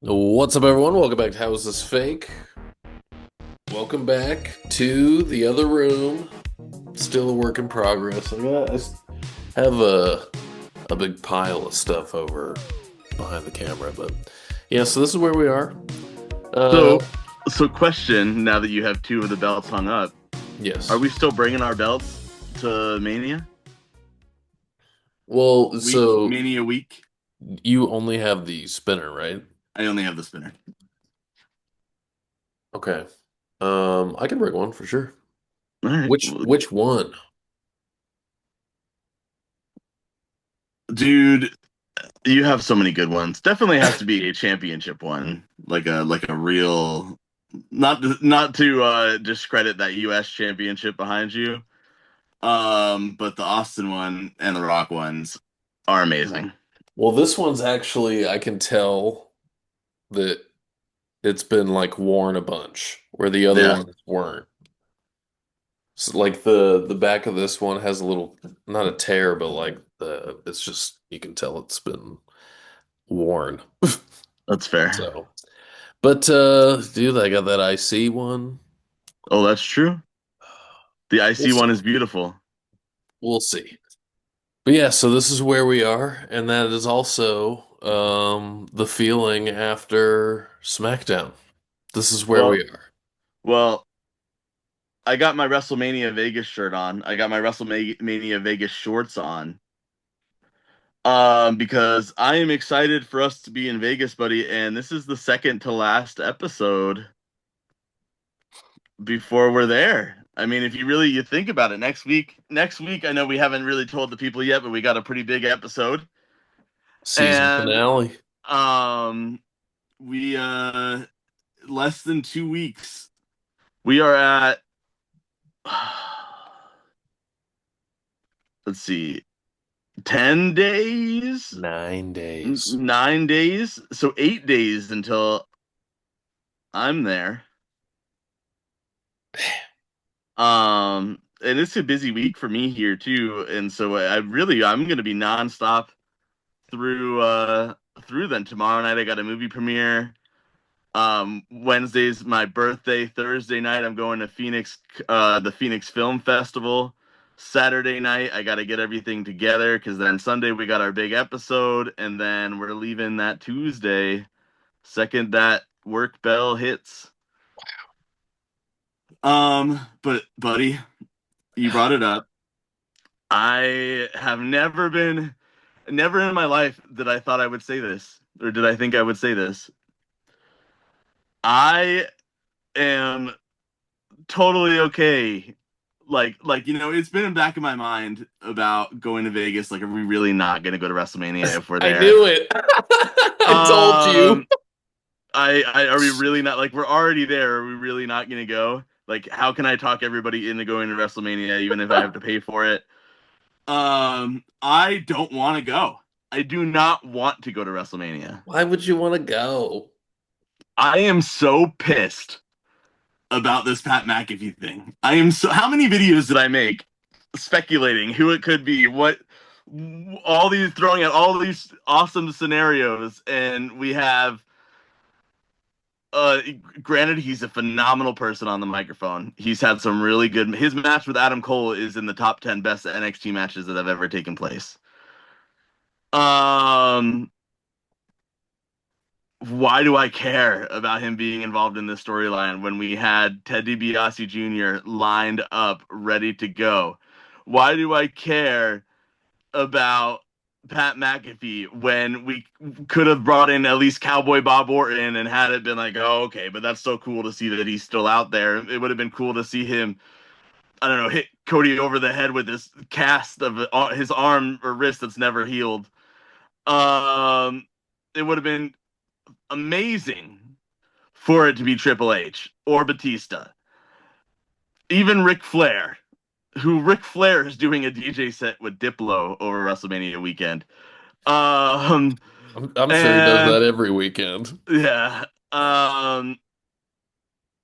What's up, everyone? Welcome back to How Is This Fake? Welcome back to the other room. Still a work in progress. Have a big pile of stuff over behind the camera, but yeah. So this is where we are. Uh, So, so question, now that you have two of the belts hung up, are yes. we still bringing our belts to Mania? Well, Week? so Mania week? you only have the spinner, right? I only have the spinner. Okay. I can bring one for sure. All right. Which one? Dude, you have so many good ones. Definitely has to be a championship one. Like a real, not to discredit that US championship behind you. But the Austin one and the Rock ones are amazing. Well, this one's actually I can tell that it's been like worn a bunch, where the other Yeah, ones weren't. So, like the back of this one has a little, not a tear, but like the it's just you can tell it's been worn. that's fair. So, but dude, I got that IC one. Oh, that's true. The We'll IC one see. is beautiful. We'll see. But yeah, so this is where we are, and that is also the feeling after SmackDown. This is where we Well, are. well, I got my WrestleMania Vegas shirt on. I got my WrestleMania Vegas shorts on. Because I am excited for us to be in Vegas, buddy, and this is the second to last episode before we're there. I mean, if you think about it, next week, I know we haven't really told the people yet, but we got a pretty big episode. Season And finale. um we less than 2 weeks. We are at let's see, 10 days, 9 days. 9 days, so 8 days until I'm there. And it's a busy week for me here too, and so I'm gonna be nonstop through then. Tomorrow night I got a movie premiere. Wednesday's my birthday. Thursday night I'm going to Phoenix, the Phoenix Film Festival. Saturday night I got to get everything together because then Sunday we got our big episode, and then we're leaving that Tuesday. Second that work bell hits. But buddy, you brought it up. I have never in my life did I thought I would say this, or did I think I would say this. I am totally okay. It's been in the back of my mind about going to Vegas. Like, are we really not going to go to WrestleMania if we're I there? knew it. I told you. Um, I are we really not, like, we're already there? Are we really not going to go? Like, how can I talk everybody into going to WrestleMania even if I have to pay for it? I don't want to go. I do not want to go to WrestleMania. Why would you want to go? I am so pissed about this Pat McAfee thing. I am so. How many videos did I make speculating who it could be? What all these throwing out all these awesome scenarios, and we have. Granted, he's a phenomenal person on the microphone. He's had some really good. His match with Adam Cole is in the top 10 best NXT matches that have ever taken place. Um, why do I care about him being involved in this storyline when we had Ted DiBiase Jr. lined up, ready to go? Why do I care about Pat McAfee when we could have brought in at least Cowboy Bob Orton and had it been like, oh, okay, but that's so cool to see that he's still out there. It would have been cool to see him, I don't know, hit Cody over the head with this cast of his arm or wrist that's never healed. Um, it would have been amazing for it to be Triple H or Batista, even Ric Flair, who Ric Flair is doing a DJ set with Diplo over WrestleMania weekend. Um, I'm sure he does and that every weekend. yeah,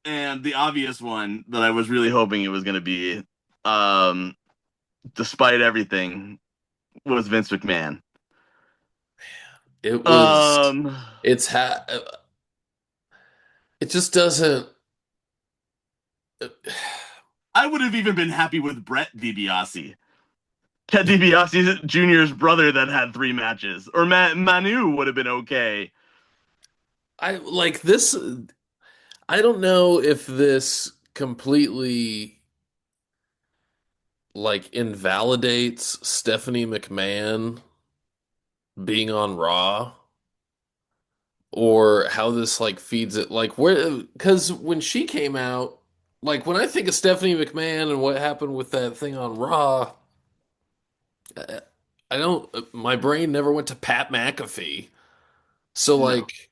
and the obvious one that I was really hoping it was going to be, um, despite everything, was Vince McMahon. It was, Um, it's ha It just doesn't. I would have even been happy with Brett DiBiase. Ted DiBiase Jr.'s brother that had 3 matches. Or Manu would have been okay. I like this. I don't know if this completely like invalidates Stephanie McMahon being on Raw or how this like feeds it. Like where, because when she came out, like when I think of Stephanie McMahon and what happened with that thing on Raw, I I don't, my brain never went to Pat McAfee. So No. like,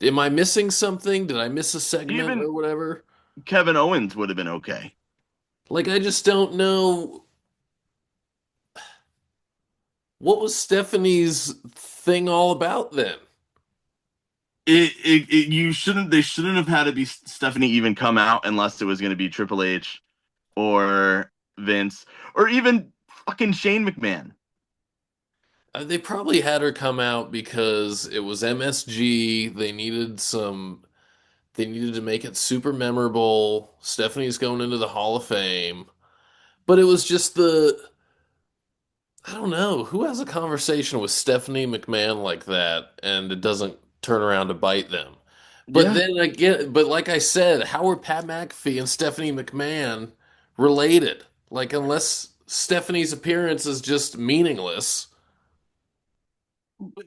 am I missing something? Did I miss a segment Even or whatever? Kevin Owens would have been okay. Like I just don't know what was Stephanie's thing all about then. You shouldn't they shouldn't have had to be Stephanie even come out unless it was going to be Triple H or Vince or even fucking Shane McMahon. They probably had her come out because it was MSG. They needed to make it super memorable. Stephanie's going into the Hall of Fame. But it was just I don't know, who has a conversation with Stephanie McMahon like that and it doesn't turn around to bite them. But Yeah. then again, but like I said, how are Pat McAfee and Stephanie McMahon related? Like, unless Stephanie's appearance is just meaningless.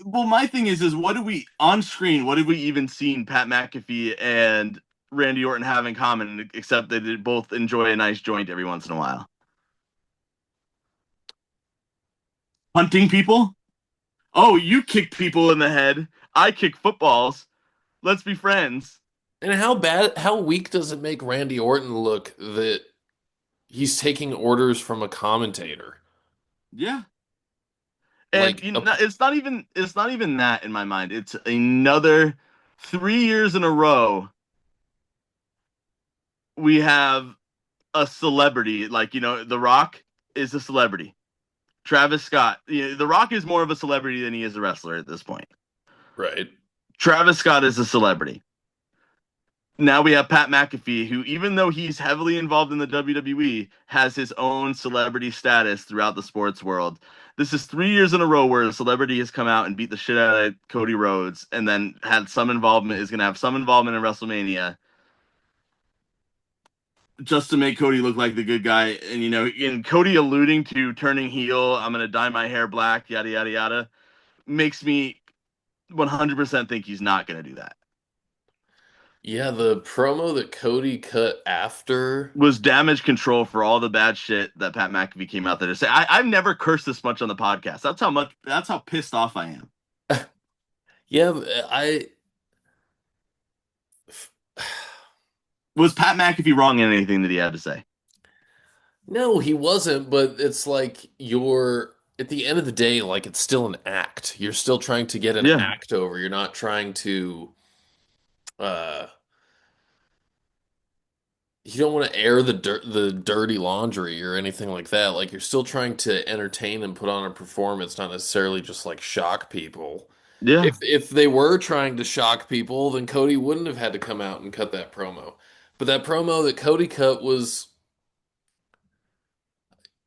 Well, my thing is what do we on screen? What have we even seen Pat McAfee and Randy Orton have in common, except that they both enjoy a nice joint every once in a while? Hunting people? Oh, you kick people in the head. I kick footballs. Let's be friends. And how weak does it make Randy Orton look that he's taking orders from a commentator? Yeah. And Like, a, it's not even that in my mind. It's another 3 years in a row we have a celebrity like The Rock is a celebrity. Travis Scott, The Rock is more of a celebrity than he is a wrestler at this point. right. Travis Scott is a celebrity. Now we have Pat McAfee, who, even though he's heavily involved in the WWE, has his own celebrity status throughout the sports world. This is 3 years in a row where a celebrity has come out and beat the shit out of Cody Rhodes, and then had some involvement, is going to have some involvement in WrestleMania, just to make Cody look like the good guy. And, in Cody alluding to turning heel, I'm going to dye my hair black, yada, yada, yada, makes me 100% think he's not going to do that. Yeah, the promo that Cody cut after. Was damage control for all the bad shit that Pat McAfee came out there to say. I've never cursed this much on the podcast. That's how pissed off I am. Yeah, I Was Pat McAfee wrong in anything that he had to say? no, he wasn't, but it's like you're at the end of the day, like it's still an act. You're still trying to get an Yeah. act over. You're not trying to uh you don't want to air the dirty laundry or anything like that. Like you're still trying to entertain and put on a performance, not necessarily just like shock people. Yeah. If they were trying to shock people, then Cody wouldn't have had to come out and cut that promo. But that promo that Cody cut was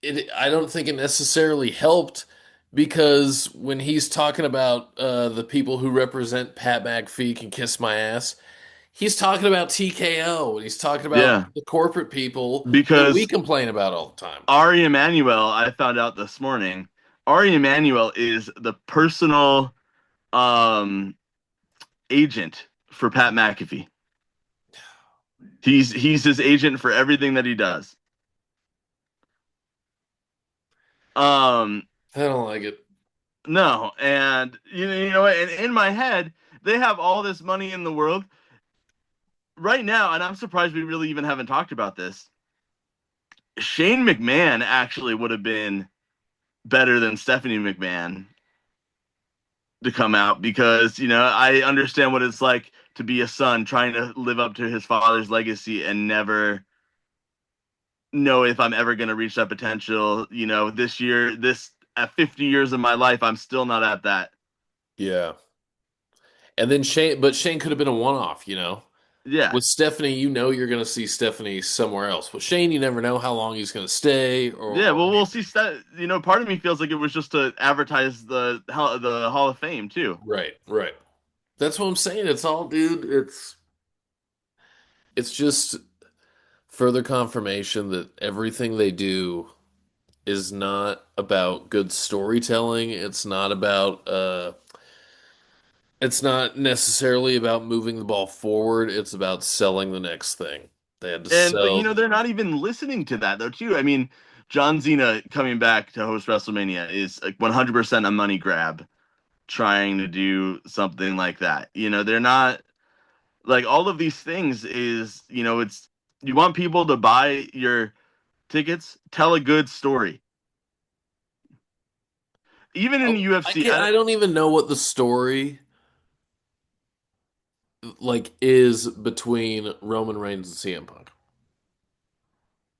it I don't think it necessarily helped because when he's talking about the people who represent Pat McAfee can kiss my ass, he's talking about TKO and he's talking about Yeah. the corporate people that we Because complain about all the time. Ari Emanuel, I found out this morning, Ari Emanuel is the personal um agent for Pat McAfee. He's his agent for everything that he does. Um I don't like it. No, and you know what? And in my head, they have all this money in the world right now, and I'm surprised we really even haven't talked about this. Shane McMahon actually would have been better than Stephanie McMahon to come out because I understand what it's like to be a son trying to live up to his father's legacy and never know if I'm ever going to reach that potential. This year, this at 50 years of my life, I'm still not at that. Yeah. And then Shane, but Shane could have been a one-off, you know? Yeah. With Stephanie, you know you're going to see Stephanie somewhere else. With Shane, you never know how long he's going to stay Yeah, or well, we'll see. anything. Part of me feels like it was just to advertise the Hall of Fame too. Right, right. That's what I'm saying. It's all, dude. It's just further confirmation that everything they do is not about good storytelling. It's not necessarily about moving the ball forward. It's about selling the next thing. They had to But sell. they're not even listening to that though too. I mean, John Cena coming back to host WrestleMania is like 100% a money grab, trying to do something like that. They're not like all of these things is, it's you want people to buy your tickets, tell a good story. Even in the I UFC, can I don't even know what the story like is between Roman Reigns and CM Punk.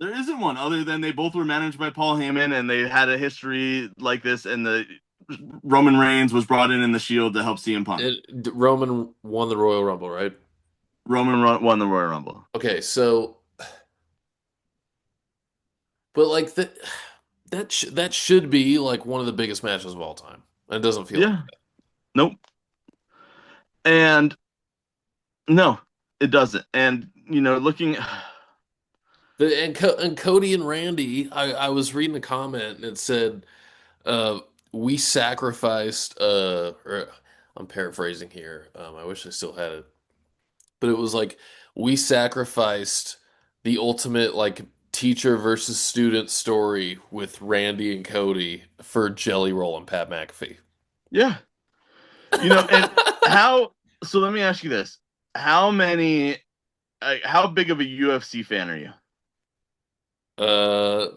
there isn't one other than they both were managed by Paul Heyman and they had a history like this, and the Roman Reigns was brought in the Shield to help CM Punk. Roman won the Royal Rumble, right? Won the Royal Rumble. Okay, so but like that should be like one of the biggest matches of all time. It doesn't feel like Yeah. Nope. And no, it doesn't. And looking. and Cody and Randy. I was reading a comment and it said, uh, "We sacrificed." Or I'm paraphrasing here. I wish I still had it, but it was like we sacrificed the ultimate like teacher versus student story with Randy and Cody for Jelly Roll and Pat McAfee. Yeah. And how? So let me ask you this: How many? How big of a UFC fan are you?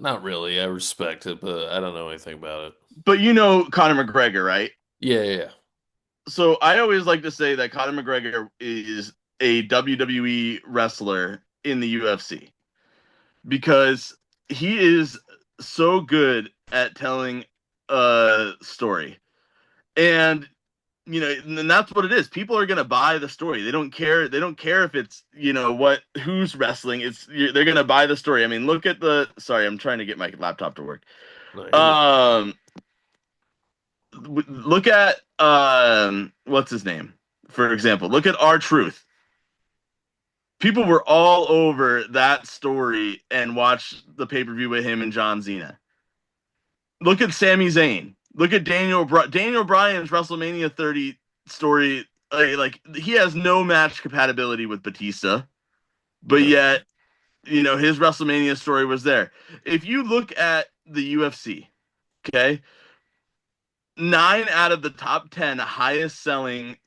Not really. I respect it, but I don't know anything about it. But Conor McGregor, right? Yeah, yeah, yeah. So I always like to say that Conor McGregor is a WWE wrestler in the UFC because he is so good at telling a story. And and that's what it is. People are gonna buy the story. They don't care. They don't care if it's who's wrestling. They're gonna buy the story. I mean, look at the. Sorry, I'm trying to get my laptop to work. No, you're good. Um, Look at what's his name, for example. Look at R-Truth. People were all over that story and watched the pay per view with him and John Cena. Look at Sami Zayn. Look at Daniel Bryan's WrestleMania 30 story. Like he has no match compatibility with Batista, but No. yet his WrestleMania story was there. If you look at the UFC, okay, 9 out of the top 10 highest selling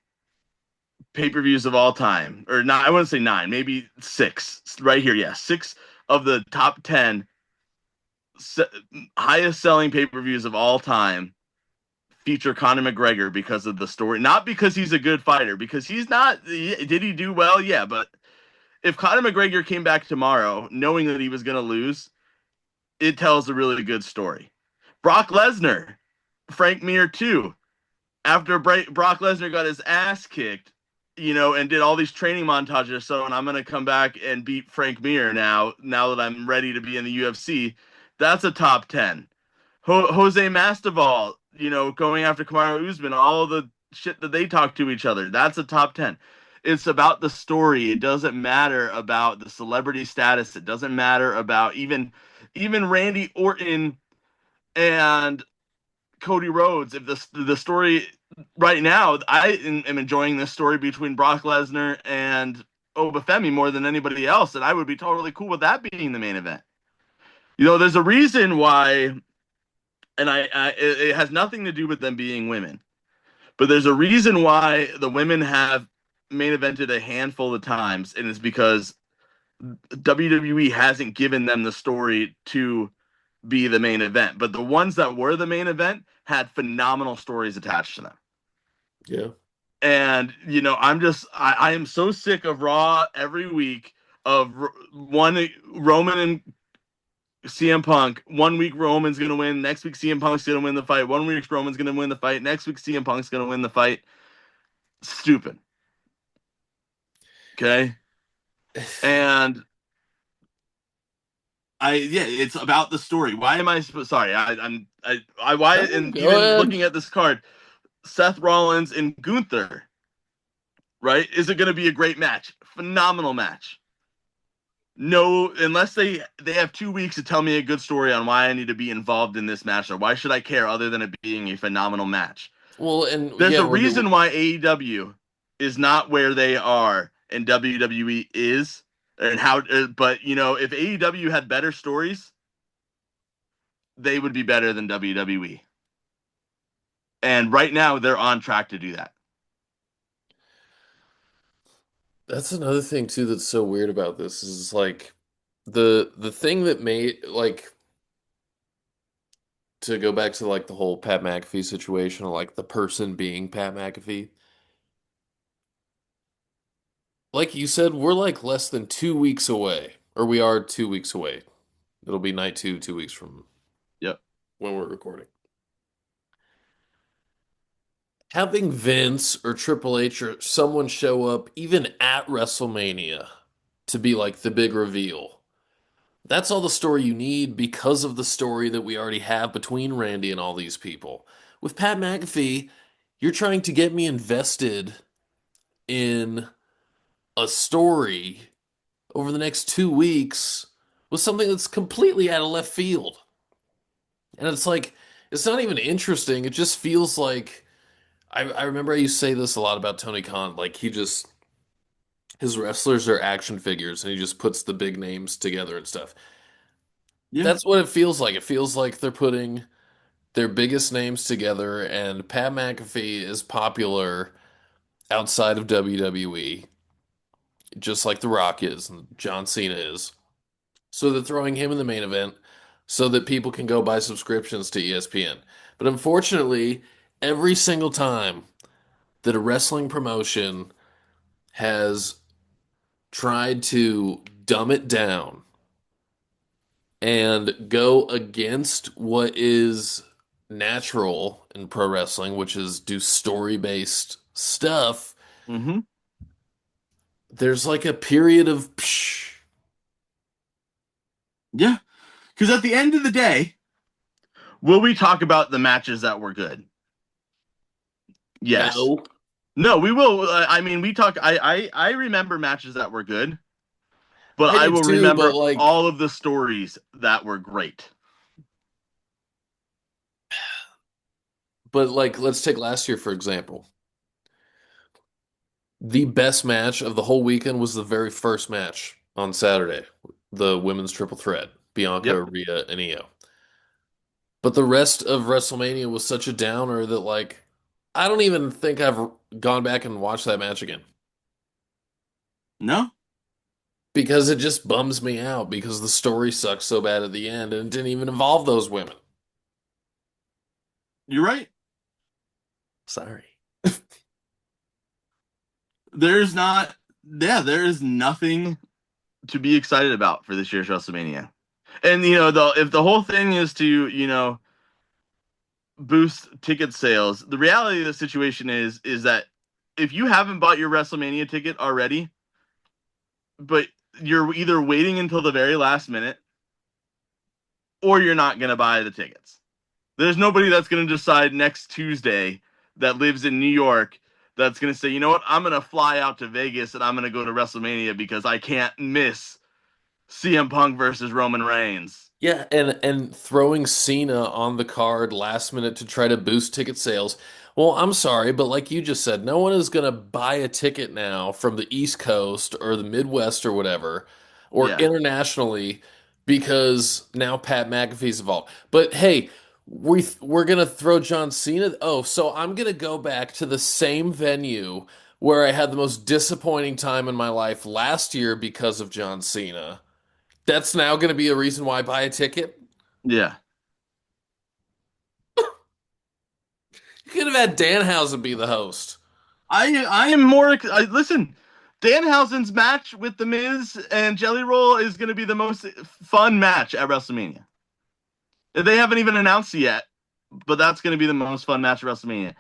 pay per views of all time, or not, I wouldn't say 9, maybe 6, right here. Yeah, 6 of the top 10 se- highest selling pay per views of all time feature Conor McGregor because of the story, not because he's a good fighter, because he's not. Did he do well? Yeah, but if Conor McGregor came back tomorrow knowing that he was going to lose, it tells a really good story. Brock Lesnar, Frank Mir too. After Brock Lesnar got his ass kicked, and did all these training montages, and I'm going to come back and beat Frank Mir now that I'm ready to be in the UFC. That's a top 10. Jose Masvidal, going after Kamaru Usman, all the shit that they talk to each other. That's a top 10. It's about the story. It doesn't matter about the celebrity status. It doesn't matter about even Randy Orton and Cody Rhodes. If the story right now, I am enjoying this story between Brock Lesnar and Oba Femi more than anybody else, and I would be totally cool with that being the main event. There's a reason why, and it has nothing to do with them being women, but there's a reason why the women have main evented a handful of times, and it's because WWE hasn't given them the story to be the main event. But the ones that were the main event had phenomenal stories attached to them. Yeah. And I am so sick of Raw every week of one Roman and CM Punk. 1 week Roman's gonna win. Next week CM Punk's gonna win the fight. 1 week Roman's gonna win the fight. Next week CM Punk's gonna win the fight. Stupid. Okay. And it's about the story. Why am I sorry? Why No, and go even ahead. looking at this card, Seth Rollins and Gunther, right? Is it going to be a great match? Phenomenal match. No, unless they have 2 weeks to tell me a good story on why I need to be involved in this match, or why should I care other than it being a phenomenal match. Well, and There's yeah, a reason why AEW is not where they are and WWE is, and how. But if AEW had better stories, they would be better than WWE. And right now, they're on track to do that. that's another thing too that's so weird about this is like the thing that made like to go back to like the whole Pat McAfee situation, like the person being Pat McAfee. Like you said, we're like less than 2 weeks away, or we are 2 weeks away. It'll be night two, 2 weeks from Yep. when we're recording. Having Vince or Triple H or someone show up even at WrestleMania to be like the big reveal. That's all the story you need because of the story that we already have between Randy and all these people. With Pat McAfee, you're trying to get me invested in a story over the next 2 weeks with something that's completely out of left field. And it's like, it's not even interesting. It just feels like I remember I used to say this a lot about Tony Khan. Like, his wrestlers are action figures and he just puts the big names together and stuff. Yeah. That's what it feels like. It feels like they're putting their biggest names together, and Pat McAfee is popular outside of WWE, just like The Rock is and John Cena is. So they're throwing him in the main event so that people can go buy subscriptions to ESPN. But unfortunately, every single time that a wrestling promotion has tried to dumb it down and go against what is natural in pro wrestling, which is do story based stuff, Mm-hmm. there's like a period of psh, Yeah. Because at the end of the day, will we talk about the matches that were good? Yes. no. No, we will. I mean, we talk. I remember matches that were good, but I I do will too, but remember like, all of the stories that were great. let's take last year for example. The best match of the whole weekend was the very first match on Saturday, the women's triple threat, Bianca, Yep. Rhea, and Io. But the rest of WrestleMania was such a downer that like I don't even think I've gone back and watched that match again No, because it just bums me out because the story sucks so bad at the end and it didn't even involve those women. you're right. Sorry. There's not. Yeah, there is nothing to be excited about for this year's WrestleMania. And if the whole thing is to boost ticket sales, the reality of the situation is that if you haven't bought your WrestleMania ticket already, but you're either waiting until the very last minute or you're not going to buy the tickets. There's nobody that's going to decide next Tuesday that lives in New York that's going to say, you know what, I'm going to fly out to Vegas and I'm going to go to WrestleMania because I can't miss CM Punk versus Roman Reigns. Yeah, and throwing Cena on the card last minute to try to boost ticket sales. Well, I'm sorry, but like you just said, no one is going to buy a ticket now from the East Coast or the Midwest or whatever, or Yeah. internationally because now Pat McAfee's involved. But hey, we're going to throw John Cena. Oh, so I'm going to go back to the same venue where I had the most disappointing time in my life last year because of John Cena. That's now going to be a reason why I buy a ticket. Yeah. You could have had Danhausen be the host. I am more listen, Danhausen's match with The Miz and Jelly Roll is going to be the most fun match at WrestleMania. They haven't even announced it yet, but that's going to be the most fun match at WrestleMania.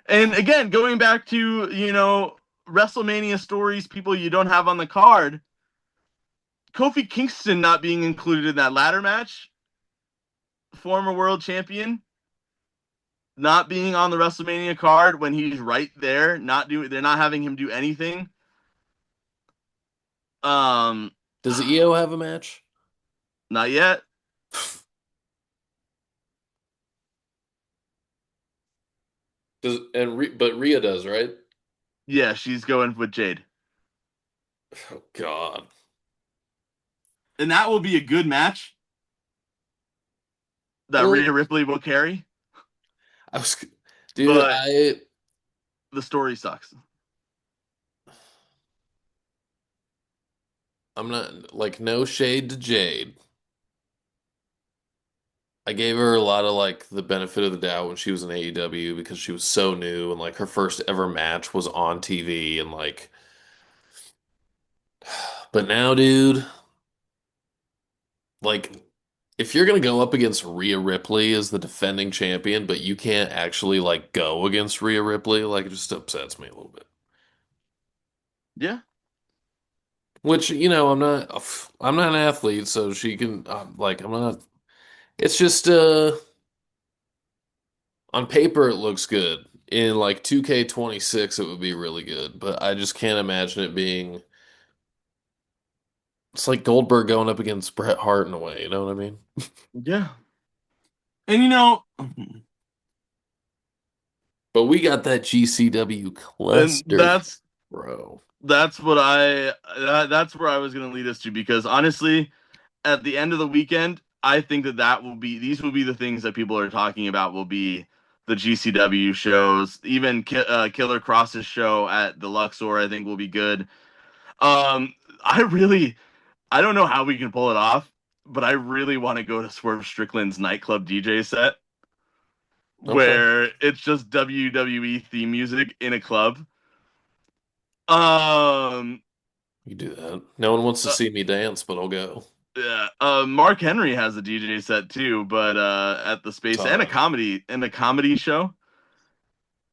And again, going back to, WrestleMania stories, people you don't have on the card. Kofi Kingston not being included in that ladder match, former world champion, not being on the WrestleMania card when he's right there, they're not having him do anything. Um, Does EO have a match? not yet. But Rhea does, right? Yeah, she's going with Jade. Oh God. And that will be a good match that Well, Rhea Ripley will carry, I was, dude, but the story sucks. I'm not like no shade to Jade. I gave her a lot of like the benefit of the doubt when she was in AEW because she was so new and like her first ever match was on TV and like, but now, dude, like if you're gonna go up against Rhea Ripley as the defending champion, but you can't actually like go against Rhea Ripley, like it just upsets me a little bit. Yeah. Which, I'm not an athlete, so she can like I'm not. It's just on paper it looks good. In like 2K26 it would be really good, but I just can't imagine it being it's like Goldberg going up against Bret Hart in a way, you know what I mean? Yeah. And you know, But we got that GCW and cluster, bro. that's what that's where I was going to lead us to because honestly, at the end of the weekend, I think that will be these will be the things that people are talking about will be the GCW shows, even Killer Cross's show at the Luxor. I think will be good. I really I don't know how we can pull it off, but I really want to go to Swerve Strickland's nightclub DJ set Okay. where it's just WWE theme music in a club. Um, You do that. No one wants to uh, see me dance, but I'll go. yeah, Mark Henry has a DJ set too, but at the space Saw that. and a comedy show.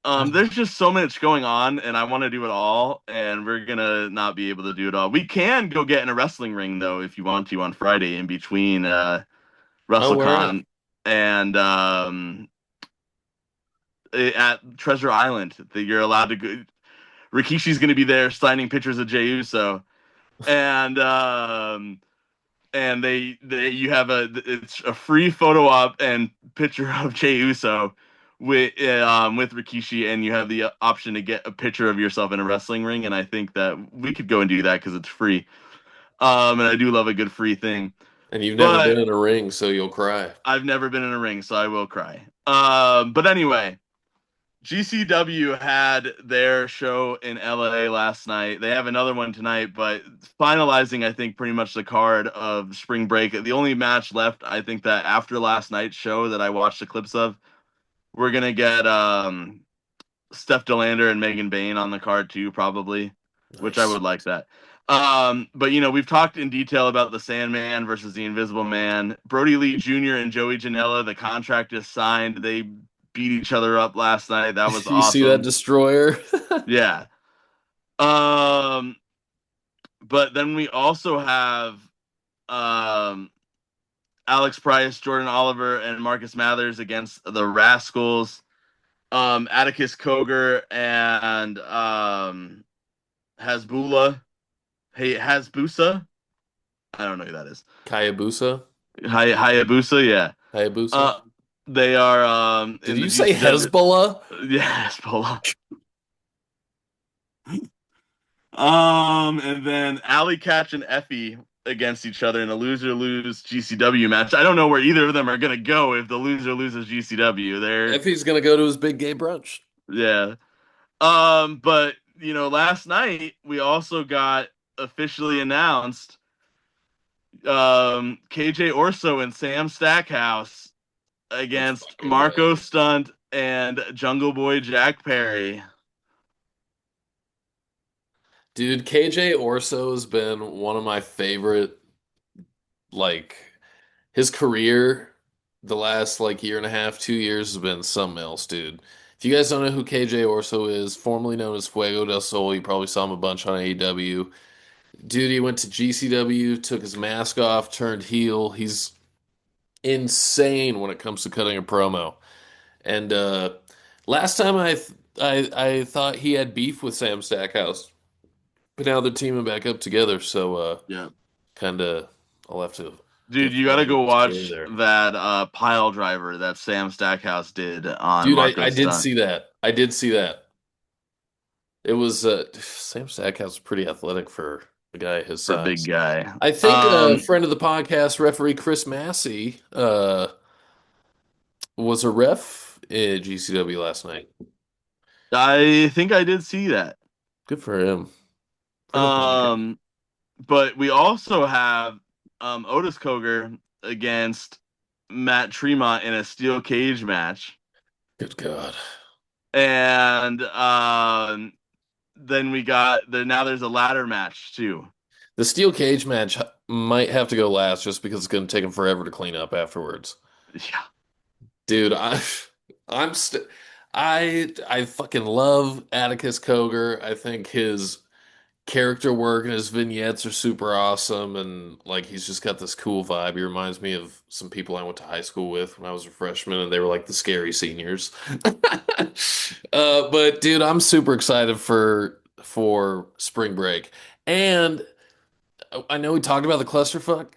There's just so much going on, and I want to do it all, and we're gonna not be able to do it all. We can go get in a wrestling ring though, if you want to, on Friday in between Oh, where at? WrestleCon and at Treasure Island. That you're allowed to go. Rikishi's gonna be there signing pictures of Jey Uso, and they you have it's a free photo op and picture of Jey Uso with Rikishi, and you have the option to get a picture of yourself in a wrestling ring. And I think that we could go and do that because it's free. And I do love a good free thing, And you've never been but in a ring, so you'll cry. I've never been in a ring, so I will cry. But anyway, GCW had their show in LA last night. They have another one tonight, but finalizing, I think, pretty much the card of Spring Break. The only match left, I think, that after last night's show that I watched the clips of, we're gonna get Steph Delander and Megan Bayne on the card too, probably, which I Nice. would like that. But we've talked in detail about the Sandman versus the Invisible Man. Brody Lee Jr. and Joey Janela, the contract is signed. They beat each other up last night. That was You see that awesome. destroyer? Yeah. Um, but then we also have um Alex Price, Jordan Oliver, and Marcus Mathers against the Rascals. Atticus Koger and Hasbula. Hey, Hasbusa. I don't know who that is. Hayabusa? Hayabusa, yeah. Hayabusa? Uh, they are Did in the you say GCW. Hezbollah? Yeah, Hezbollah. And then Alley Catch and Effie against each other in a loser lose GCW match. I don't know where either of them are gonna go if the loser loses GCW. They're Effie's gonna go to his big gay brunch. yeah. But last night we also got officially announced KJ Orso and Sam Stackhouse Let's against fucking Marco go. Stunt and Jungle Boy Jack Perry. Dude, KJ Orso has been one of my favorite, like, his career the last like year and a half, 2 years has been something else, dude. If you guys don't know who KJ Orso is, formerly known as Fuego del Sol, you probably saw him a bunch on AEW. Dude, he went to GCW, took his mask off, turned heel. He's insane when it comes to cutting a promo. And last time I thought he had beef with Sam Stackhouse, but now they're teaming back up together. So Yeah. kind of I'll have to Dude, give you got to credit where go it's due watch there. that pile driver that Sam Stackhouse did on Dude, I Marco's did stunt see that. I did see that. It was Sam Stackhouse is pretty athletic for a guy his for a big size. guy. I think a Um, friend of the podcast, referee Chris Massey, was a ref at GCW last night. I think I did see that. Good for him. For the podcast. Um, but we also have Otis Koger against Matt Tremont in a steel cage match, Good God. and then we got now there's a ladder match too. The steel cage match might have to go last just because it's going to take him forever to clean up afterwards. Yeah, Dude, I'm st I fucking love Atticus Cogar. I think his character work and his vignettes are super awesome, and like he's just got this cool vibe. He reminds me of some people I went to high school with when I was a freshman, and they were like the scary seniors. But dude, I'm super excited for spring break. And I know we talked about the clusterfuck.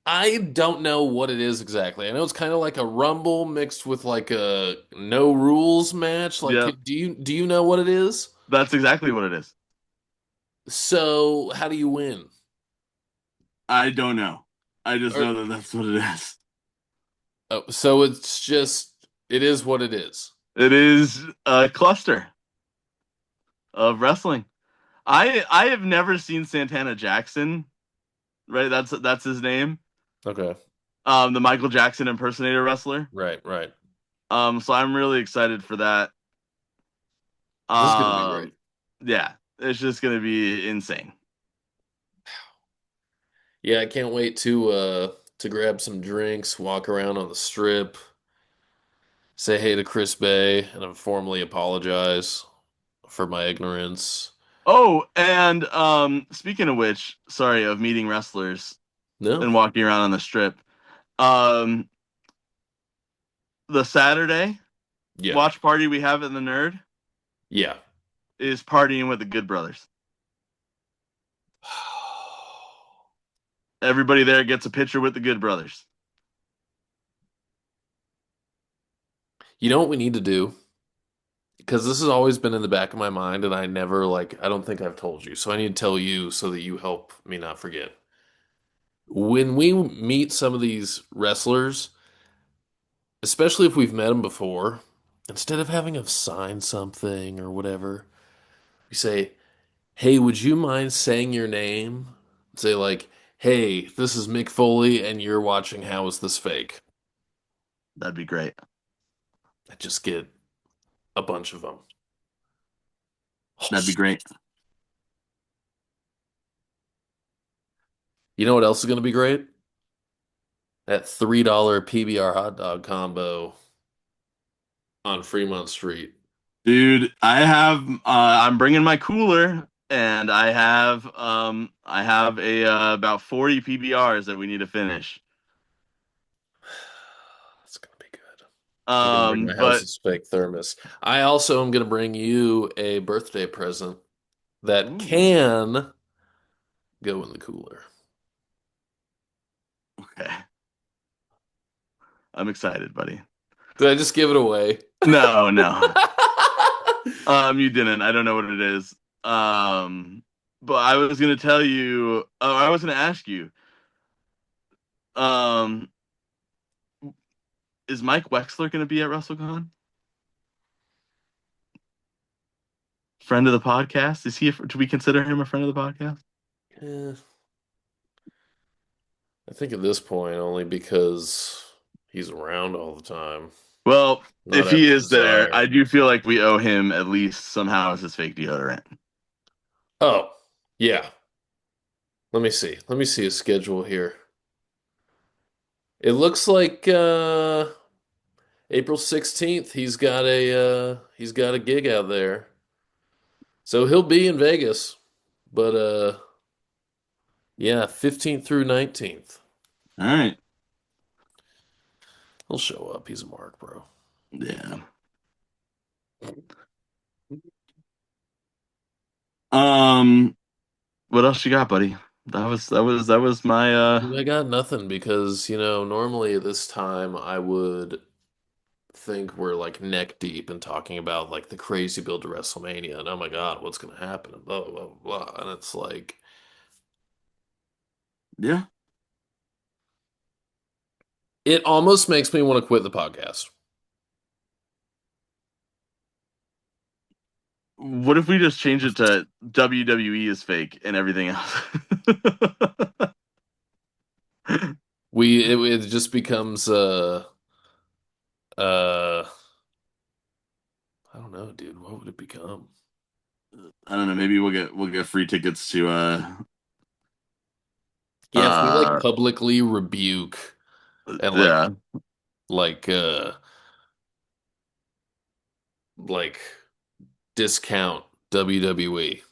I don't know what it is exactly. I know it's kind of like a rumble mixed with like a no rules match. Like, yep, do you know what it is? that's exactly what it is. So, how do you win? I don't know. I just Or know that that's what it is. oh, so it's just it is what it is. It is a cluster of wrestling. I have never seen Santana Jackson, right? That's his name. Okay. The Michael Jackson impersonator wrestler. Right, right. So I'm really excited for that. This is gonna be great. Um, yeah, it's just gonna be insane. Yeah, I can't wait to grab some drinks, walk around on the strip, say hey to Chris Bay, and formally apologize for my ignorance. Oh, and speaking of which, sorry, of meeting wrestlers No? and walking around on the strip. Um, the Saturday Yeah. watch party we have in the Nerd Yeah. is partying with the Good Brothers. Everybody there gets a picture with the Good Brothers. You know what we need to do? Because this has always been in the back of my mind, and I never like I don't think I've told you. So I need to tell you so that you help me not forget. When we meet some of these wrestlers, especially if we've met them before, instead of having them sign something or whatever, we say, "Hey, would you mind saying your name?" Say like, "Hey, this is Mick Foley, and you're watching How Is This Fake?" That'd be great. I just get a bunch of them. That'd be great. You know what else is going to be great? That $3 PBR hot dog combo on Fremont Street. Dude, I'm bringing my cooler and I have a about 40 PBRs that we need to finish. That's gonna be good. I'm gonna bring my But house's fake thermos. I also am gonna bring you a birthday present that ooh, can go in the cooler. okay. I'm excited, buddy. Did I just give it away? No, no. You didn't. I don't know what it is. But I was gonna tell you, I was gonna ask you, um, is Mike Wexler gonna be at WrestleCon? Friend of the podcast? Is he? Do we consider him a friend of the podcast? Eh, I think at this point only because he's around all the time, Well, not if out he of is there, desire. I do feel like we owe him at least somehow as his fake deodorant. Oh, yeah. Let me see. Let me see his schedule here. It looks like April 16th, he's got a gig out there. So he'll be in Vegas. But Yeah, 15th through 19th. All right. He'll show up. He's a mark, bro. Yeah. Um, what else you got, buddy? That was my I got nothing because, normally at this time I would think we're like neck deep in talking about like the crazy build to WrestleMania and oh my God, what's going to happen and blah, blah, blah, blah. And it's like, yeah. it almost makes me want to quit the podcast. What if we just change it to WWE is fake and everything else? It just becomes, uh, I don't know, dude. What would it become? I don't know. Maybe we'll get free tickets to Yeah, if we like uh publicly rebuke and yeah, like, uh, like discount WWE.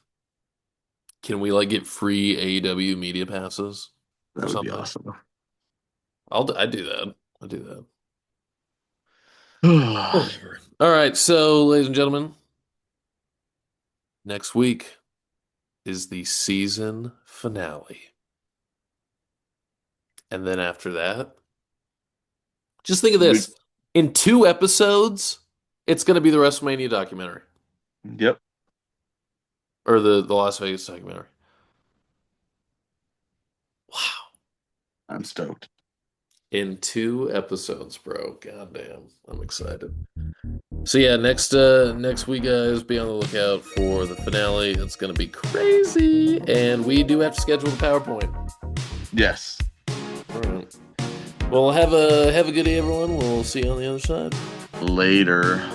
Can we like get free AEW media passes or that would be something? awesome. I do that. I do that. Whatever. All right, so ladies and gentlemen, next week is the season finale. And then after that, just think of We, this. In 2 episodes, it's going to be the WrestleMania documentary yep, or the Las Vegas documentary. Wow. I'm stoked. In 2 episodes, bro. Goddamn. I'm excited. So yeah, next week guys, be on the lookout for the finale. It's gonna be crazy. And we do have to schedule the PowerPoint. Yes. All right. Well, have a good day, everyone. We'll see you on the other side. Later.